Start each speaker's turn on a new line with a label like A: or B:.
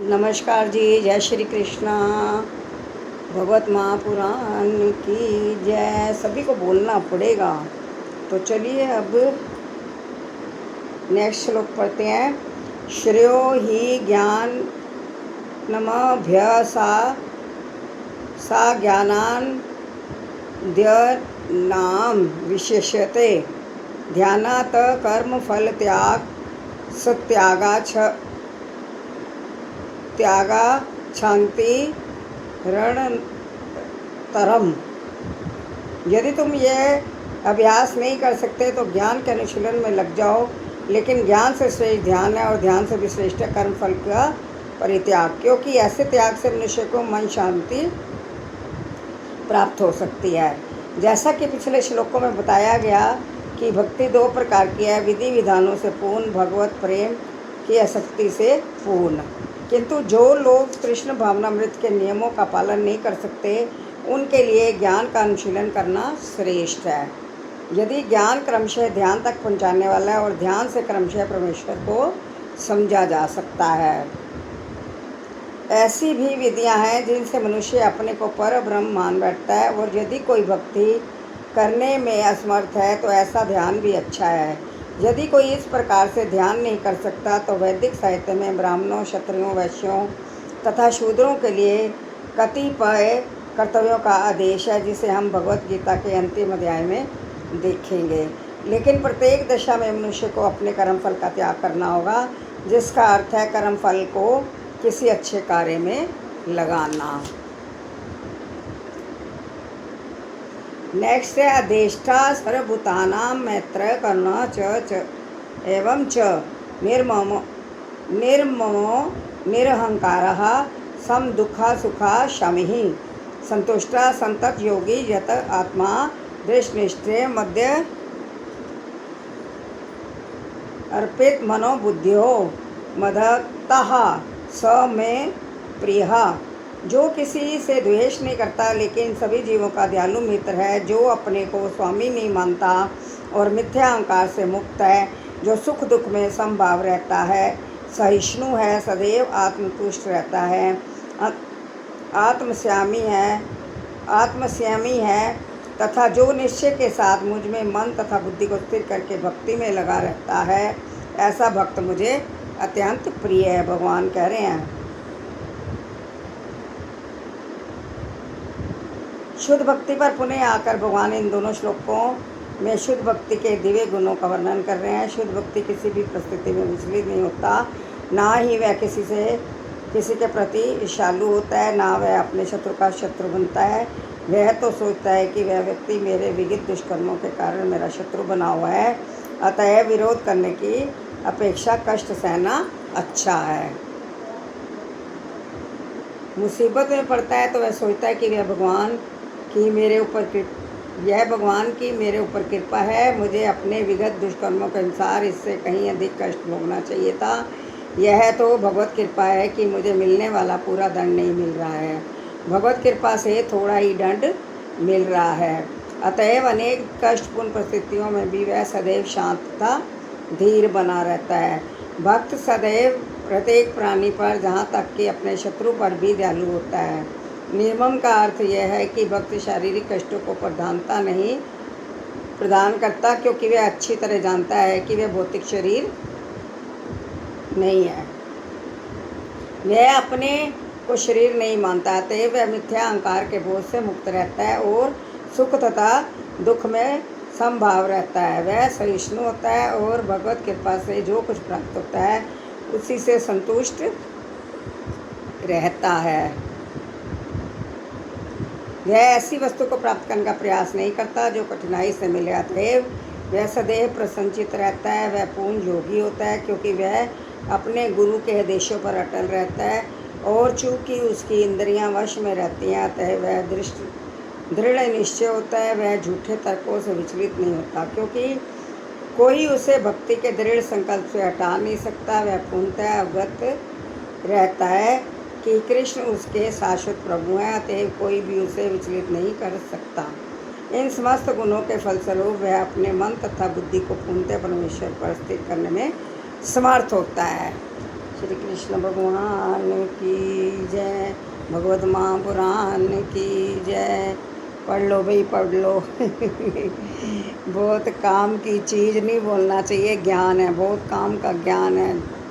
A: नमस्कार जी, जय श्री कृष्णा। भगवत महापुराण की जय। सभी को बोलना पड़ेगा। तो चलिए अब नेक्स्ट श्लोक पढ़ते हैं। श्रेयो ही ज्ञान नमभ्यसा सा ज्ञानान नाम विशेषते ध्यानात कर्म फल त्याग त्यागा शांति रणतरम। यदि तुम ये अभ्यास नहीं कर सकते तो ज्ञान के अनुशीलन में लग जाओ, लेकिन ज्ञान से श्रेष्ठ ध्यान है और ध्यान से भी श्रेष्ठ है कर्म फल का परित्याग, क्योंकि ऐसे त्याग से मनुष्य को मन शांति प्राप्त हो सकती है। जैसा कि पिछले श्लोकों में बताया गया कि भक्ति दो प्रकार की है, विधि विधानों से पूर्ण, भगवत प्रेम की आसक्ति से पूर्ण। किंतु जो लोग कृष्ण भावनामृत के नियमों का पालन नहीं कर सकते, उनके लिए ज्ञान का अनुशीलन करना श्रेष्ठ है। यदि ज्ञान क्रमशः ध्यान तक पहुंचाने वाला है और ध्यान से क्रमशः परमेश्वर को समझा जा सकता है। ऐसी भी विधियां हैं जिनसे मनुष्य अपने को पर ब्रह्म मान बैठता है, और यदि कोई भक्ति करने में असमर्थ है तो ऐसा ध्यान भी अच्छा है। यदि कोई इस प्रकार से ध्यान नहीं कर सकता तो वैदिक साहित्य में ब्राह्मणों, क्षत्रियों, वैश्यों तथा शूद्रों के लिए कतिपय कर्तव्यों का आदेश है, जिसे हम भगवत गीता के अंतिम अध्याय में देखेंगे। लेकिन प्रत्येक दशा में मनुष्य को अपने कर्म फल का त्याग करना होगा, जिसका अर्थ है कर्म फल को किसी अच्छे कार्य में लगाना। नेक्स्ट है अदेष्टा सर्वभूतानां मैत्र करुणा च एवं च निर्ममो निरहंकारः सम दुखा सुखा शमिः संतुष्टा संतत योगी यत आत्मा दृष्टिनिष्ठे मध्य अर्पित मनोबुद्धियो मदतः स में प्रियः। जो किसी से द्वेष नहीं करता लेकिन सभी जीवों का दयालु मित्र है, जो अपने को स्वामी नहीं मानता और मिथ्या अहंकार से मुक्त है, जो सुख दुख में समभाव रहता है, सहिष्णु है, सदैव आत्मतुष्ट रहता है, आत्मस्यामी है तथा जो निश्चय के साथ मुझ में मन तथा बुद्धि को स्थिर करके भक्ति में लगा रहता है, ऐसा भक्त मुझे अत्यंत प्रिय है। भगवान कह रहे हैं। शुद्ध भक्ति पर पुनः आकर भगवान इन दोनों श्लोकों में शुद्ध भक्ति के दिव्य गुणों का वर्णन कर रहे हैं। शुद्ध भक्ति किसी भी परिस्थिति में विचलित नहीं होता, ना ही वह किसी के प्रति ईर्ष्यालु होता है, ना वह अपने शत्रु का शत्रु बनता है। वह तो सोचता है कि वह व्यक्ति मेरे विहित दुष्कर्मों के कारण मेरा शत्रु बना हुआ है, अतः विरोध करने की अपेक्षा कष्ट सहना अच्छा है। मुसीबत में पड़ता है तो वह सोचता है कि यह भगवान की मेरे ऊपर कृपा है, मुझे अपने विगत दुष्कर्मों के अनुसार इससे कहीं अधिक कष्ट भोगना चाहिए था। यह तो भगवत कृपा है कि मुझे मिलने वाला पूरा दंड नहीं मिल रहा है, भगवत कृपा से थोड़ा ही दंड मिल रहा है। अतएव अनेक कष्टपूर्ण परिस्थितियों में भी वह सदैव शांत तथा धीर बना रहता है। भक्त सदैव प्रत्येक प्राणी पर, जहाँ तक कि अपने शत्रु पर भी दयालु होता है। निर्मम का अर्थ यह है कि भक्त शारीरिक कष्टों को प्रधानता नहीं प्रदान करता, क्योंकि वह अच्छी तरह जानता है कि वह भौतिक शरीर नहीं है, वह अपने को शरीर नहीं मानता, अतः वह मिथ्या अहंकार के बोझ से मुक्त रहता है और सुख तथा दुख में समभाव रहता है। वह सहिष्णु होता है और भगवत कृपा से जो कुछ प्राप्त होता है उसी से संतुष्ट रहता है। वह ऐसी वस्तु को प्राप्त करने का प्रयास नहीं करता जो कठिनाई से मिले, अतएव वह सदैव प्रसन्नचित्त रहता है। वह पूर्ण योगी होता है क्योंकि वह अपने गुरु के आदेशों पर अटल रहता है, और चूँकि उसकी इंद्रियां वश में रहती हैं, अतः वह दृढ़ निश्चय होता है। वह झूठे तर्कों से विचलित नहीं होता, क्योंकि कोई उसे भक्ति के दृढ़ संकल्प से हटा नहीं सकता। वह पूर्णतः अवगत रहता है कि कृष्ण उसके शाश्वत प्रभु हैं, अतएव कोई भी उसे विचलित नहीं कर सकता। इन समस्त गुणों के फलस्वरूप वह अपने मन तथा बुद्धि को पूर्णतः परमेश्वर पर स्थिर करने में समर्थ होता है। श्री कृष्ण भगवान की जय। भगवत महापुराण की जय। पढ़ लो भाई, पढ़ लो। बहुत काम की चीज़ नहीं बोलना चाहिए, ज्ञान है, बहुत काम का ज्ञान है।